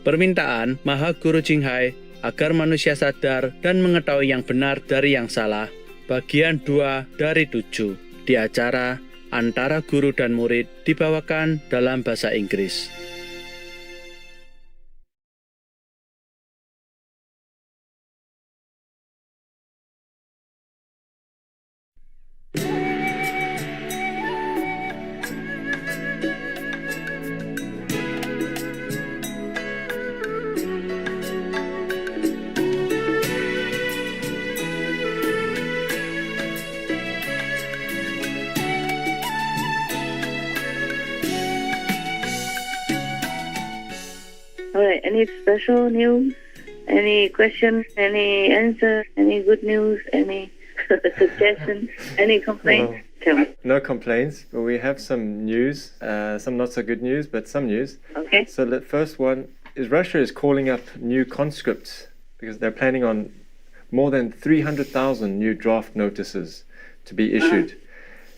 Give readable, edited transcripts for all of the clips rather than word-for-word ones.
Permintaan Maha Guru Ching agar manusia sadar dan mengetahui yang benar dari yang salah. Bagian 2 dari 7 di acara Antara Guru dan Murid dibawakan dalam bahasa Inggris. All right, any special news? Any questions? Any answers? Any good news? Any suggestions? Any complaints? Tell me. No complaints, but we have some news, some not so good news, but some news. Okay. So the first one is Russia is calling up new conscripts because they're planning on more than 300,000 new draft notices to be issued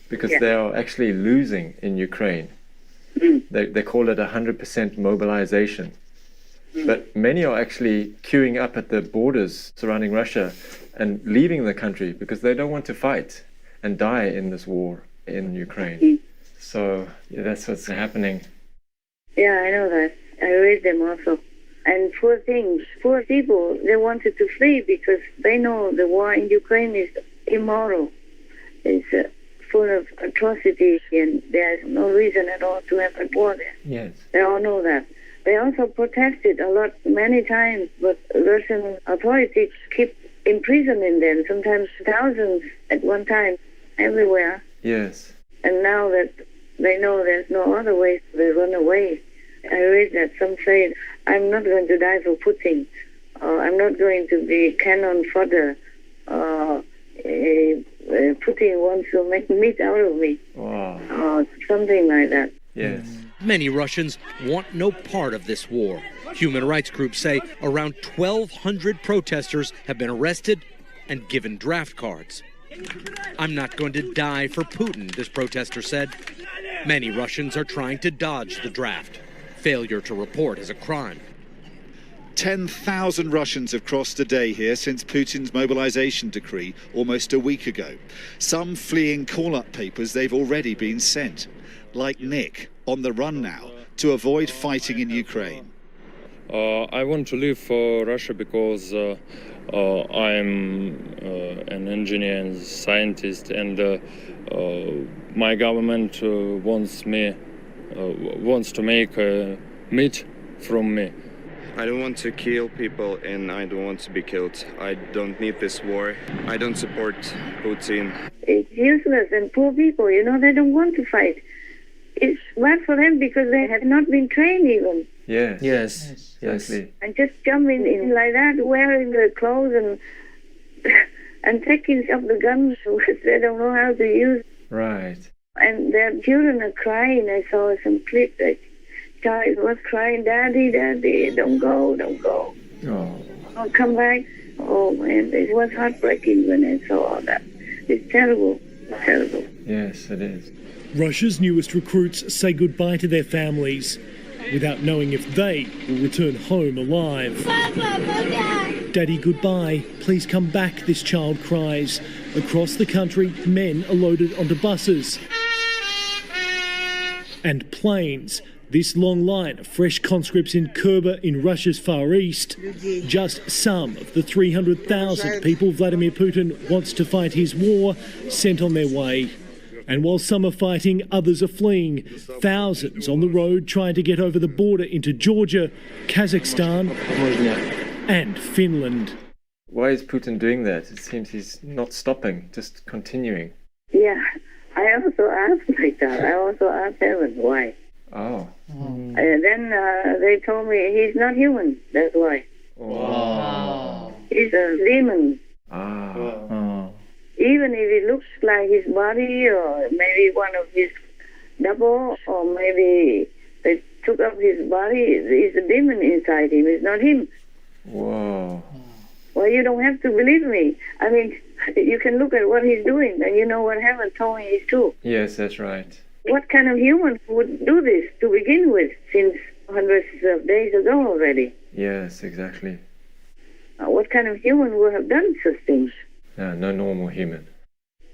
because they are actually losing in Ukraine. They call it 100% mobilization. But many are actually queuing up at the borders surrounding Russia and leaving the country because they don't want to fight and die in this war in Ukraine. So that's what's happening. Yeah, I know that. I read them also. And poor things, poor people, they wanted to flee because they know the war in Ukraine is immoral. It's full of atrocity and there's no reason at all to have a war there. Yes. They all know that. They also protested a lot, many times, but Russian authorities keep imprisoning them, sometimes thousands at one time, everywhere. Yes. And now that they know there's no other way, they run away. I read that some say, I'm not going to die for Putin. I'm not going to be cannon fodder. Putin wants to make meat out of me. Wow. Something like that. Yes. Many Russians want no part of this war. Human rights groups say around 1,200 protesters have been arrested and given draft cards. I'm not going to die for Putin, this protester said. Many Russians are trying to dodge the draft. Failure to report is a crime. 10,000 Russians have crossed a day here since Putin's mobilization decree almost a week ago. Some fleeing call-up papers they've already been sent. Like Nick, on the run now, to avoid fighting in Ukraine. I want to leave for Russia because I'm an engineer and scientist, and my government wants to make meat from me. I don't want to kill people and I don't want to be killed. I don't need this war. I don't support Putin. It's useless, and poor people, they don't want to fight. It's bad for them because they have not been trained even. Yes. Exactly. And just jumping in like that, wearing the clothes and taking up the guns which they don't know how to use. Right. And their children are crying. I saw some clip that child was crying, Daddy, Daddy, don't go. Oh, come back. Oh man, it was heartbreaking when I saw all that. It's terrible. Yes, it is. Russia's newest recruits say goodbye to their families without knowing if they will return home alive. Daddy, goodbye. Please come back, this child cries. Across the country, men are loaded onto buses and planes. This long line of fresh conscripts in Khyber in Russia's Far East. Just some of the 300,000 people Vladimir Putin wants to fight his war sent on their way. And while some are fighting, others are fleeing. Thousands on the road trying to get over the border into Georgia, Kazakhstan and Finland. Why is Putin doing that? It seems he's not stopping, just continuing. Yeah, I also asked like that. I also asked heaven why. Oh. And then they told me he's not human, that's why. Wow. He's a demon. Even if it looks like his body, or maybe one of his double, or maybe they took up his body, it's a demon inside him. It's not him. Whoa. Well, you don't have to believe me. I mean, you can look at what he's doing, and you know what heaven told me is true. Yes, that's right. What kind of human would do this to begin with, since hundreds of days ago already. Yes, exactly. What kind of human would have done such things? No normal human.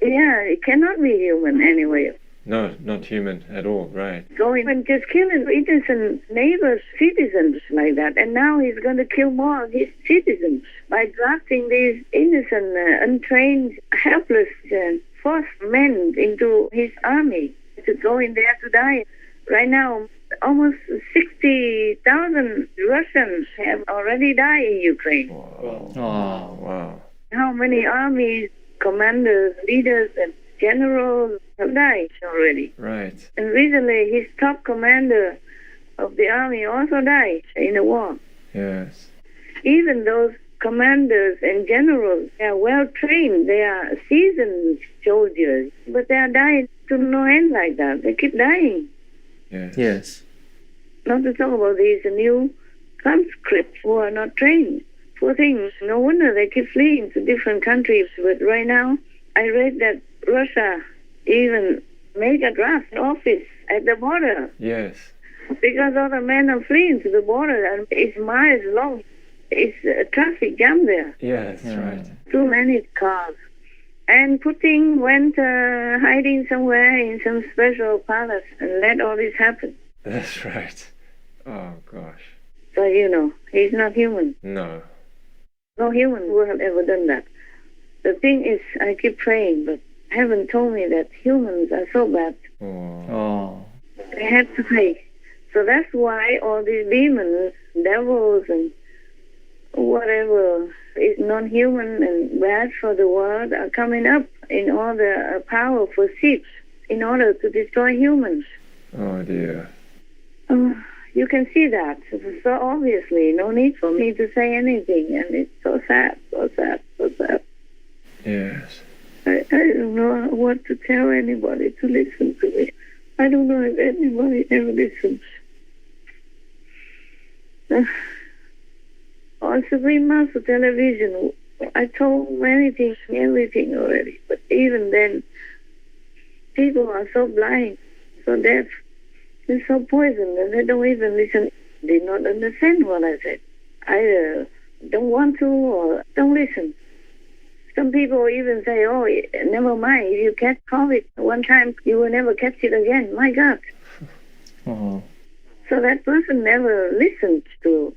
Yeah, it cannot be human anyway. No, not human at all, right. Going and just killing innocent neighbors, citizens like that. And now he's going to kill more of his citizens by drafting these innocent, untrained, helpless, forced men into his army to go in there to die. Right now, almost 60,000 Russians have already died in Ukraine. Wow. Oh. Wow. How many armies, commanders, leaders, and generals have died already? Right. And recently, his top commander of the army also died in the war. Yes. Even those commanders and generals, they are well trained, they are seasoned soldiers, but they are dying to no end like that. They keep dying. Yes. Yes. Not to talk about these new conscripts who are not trained. Poor things. No wonder they keep fleeing to different countries. But right now, I read that Russia even made a draft office at the border Yes. because all the men are fleeing to the border and it's miles long. It's a traffic jam there. Yes, right. Too many cars. And Putin went hiding somewhere in some special palace and let all this happen. That's right. Oh, gosh. So, he's not human. No. No human would have ever done that. The thing is, I keep praying, but heaven told me that humans are so bad. Oh. They had to pay. So that's why all these demons, devils, and whatever is non-human and bad for the world are coming up in all the powerful seats in order to destroy humans. Oh, dear. You can see that so obviously. No need for me to say anything, and it's so sad, so sad, so sad. Yes. I don't know what to tell anybody to listen to me. I don't know if anybody ever listens. On Supreme Master Television, I told many things, everything already. But even then, people are so blind, so deaf, and so poisoned, and they don't even listen. They don't understand what I said. Either don't want to or don't listen. Some people even say, oh, never mind, if you catch COVID one time, you will never catch it again. My God. Oh. So that person never listened to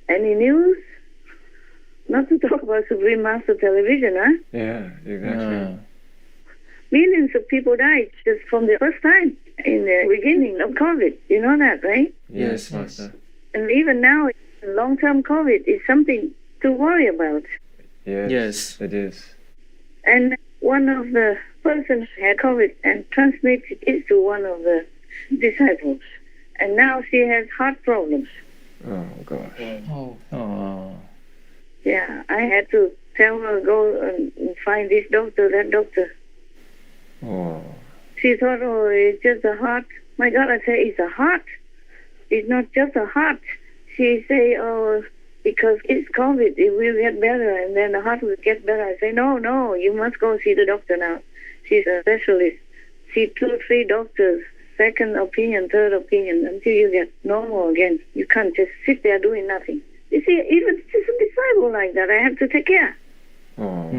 any news, not to talk about Supreme Master Television, huh? Yeah, exactly. Millions of people died just from the first time in the beginning of COVID. You know that, right? Yes, Master. And even now, long-term COVID is something to worry about. Yes, it is. And one of the persons had COVID and transmitted it to one of the disciples. And now she has heart problems. Oh, gosh. Oh. Yeah, I had to tell her, go and find this doctor, that doctor. Oh. She thought, oh, it's just a heart. My God, I say, it's a heart. It's not just a heart. She say, oh, because it's COVID, it will get better, and then the heart will get better. I say, no, you must go see the doctor now. She's a specialist. See 2, 3 doctors, second opinion, third opinion, until you get normal again. You can't just sit there doing nothing. You see, even just a disciple like that, I have to take care. Oh.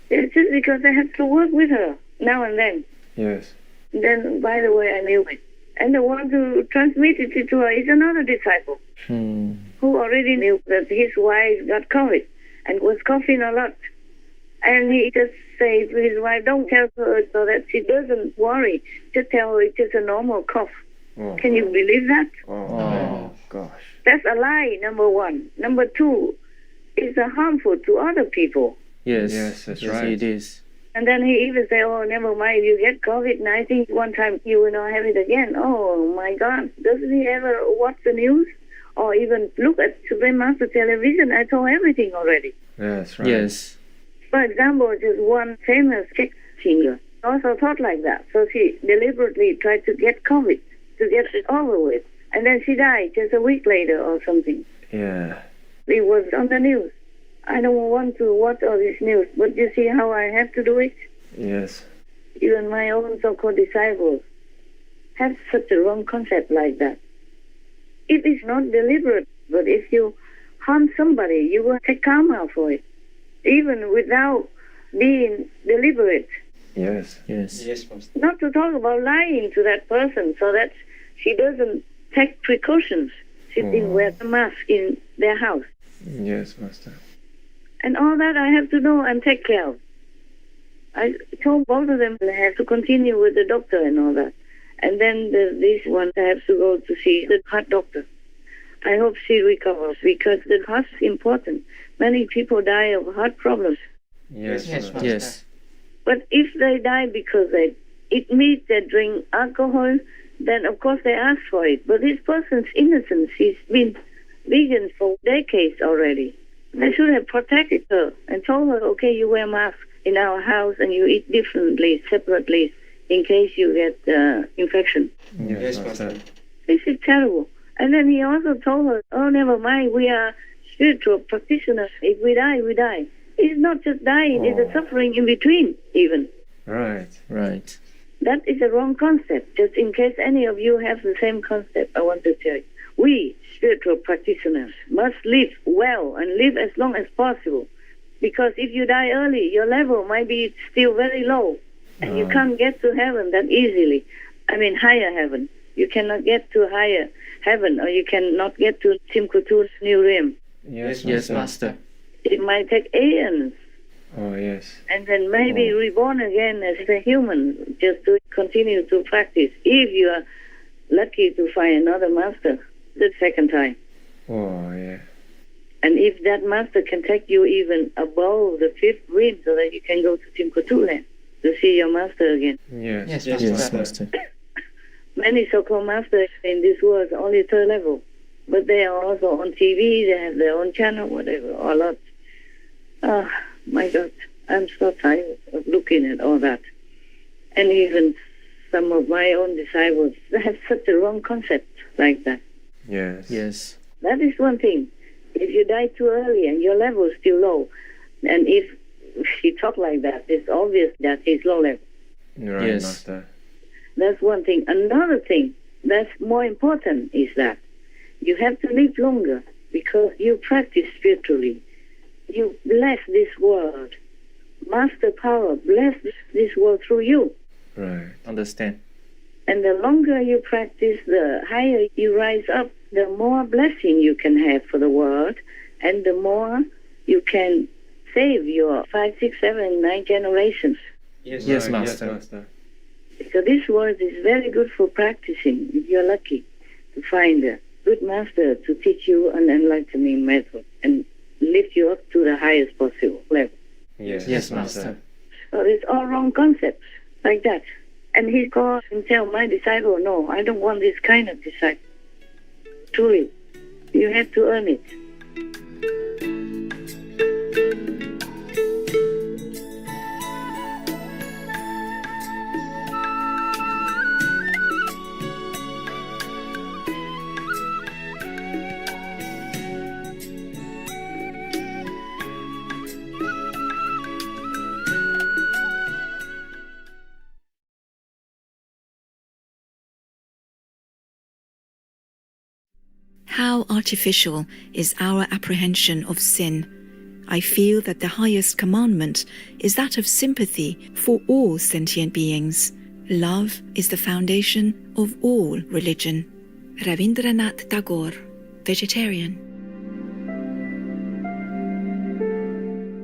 It's just because I have to work with her now and then. Yes. Then, by the way, I knew it. And the one who transmitted it to her is another disciple who already knew that his wife got COVID and was coughing a lot. And he just said to his wife, don't tell her so that she doesn't worry. Just tell her it's just a normal cough. Oh. Can you believe that? Oh, gosh. That's a lie, number one. Number two, it's harmful to other people. Yes, that's right. It is. And then he even said, oh, never mind, you get COVID-19 one time, you will not have it again. Oh, my God. Doesn't he ever watch the news or even look at Supreme Master Television? I told everything already. That's right. Yes. For example, just one famous Czech singer also thought like that. So she deliberately tried to get COVID, to get it over with. And then she died just a week later or something. Yeah. It was on the news. I don't want to watch all this news, but you see how I have to do it? Yes. Even my own so-called disciples have such a wrong concept like that. It is not deliberate, but if you harm somebody, you will take karma for it, even without being deliberate. Yes. Yes, Master. Not to talk about lying to that person so that she doesn't take precautions. She didn't wear the mask in their house. Yes, Master. And all that I have to know and take care of. I told both of them they have to continue with the doctor and all that. And then this one has to go to see the heart doctor. I hope she recovers because the heart is important. Many people die of heart problems. Yes. Yes. But if they die because they eat meat, they drink alcohol, then of course they ask for it. But this person's innocent. She's been vegan for decades already. They should have protected her and told her, okay, you wear masks in our house and you eat differently, separately, in case you get infection. Yes, Master. This is terrible. And then he also told her, oh, never mind, we are spiritual practitioners. If we die, we die. It's not just dying, it's a suffering in between, even. Right. That is a wrong concept. Just in case any of you have the same concept, I want to tell you. We, spiritual practitioners, must live well and live as long as possible. Because if you die early, your level might be still very low. And you can't get to heaven that easily. I mean, higher heaven. You cannot get to higher heaven, or you cannot get to Timkutu's new realm. Yes, Master. It might take aeons. Oh, yes. And then maybe reborn again as a human, just to continue to practice. If you are lucky to find another master the second time. Oh, yeah. And if that master can take you even above the fifth realm so that you can go to Timkutu land to see your master again. Yes. Yes, Master. Many so-called masters in this world are only third level. But they are also on TV, they have their own channel, whatever, a lot. Oh, my God, I'm so tired of looking at all that. And even some of my own disciples have such a wrong concept like that. Yes. That is one thing. If you die too early and your level is still low, and if he talk like that, it's obvious that he's low level. Right, Yes. Master. That's one thing. Another thing that's more important is that you have to live longer because you practice spiritually. You bless this world. Master power bless this world through you. Right. Understand. And the longer you practice, the higher you rise up, the more blessing you can have for the world, and the more you can save your 5, 6, 7, 9 generations. Yes, Right. Master. Yes, Master. So this world is very good for practicing, if you're lucky to find a good master to teach you an enlightening method and lift you up to the highest possible level. Yes, Master. So it's all wrong concepts like that. And he calls and tells my disciple, no, I don't want this kind of disciple. Truly, you have to earn it. How artificial is our apprehension of sin? I feel that the highest commandment is that of sympathy for all sentient beings. Love is the foundation of all religion. Rabindranath Tagore, vegetarian.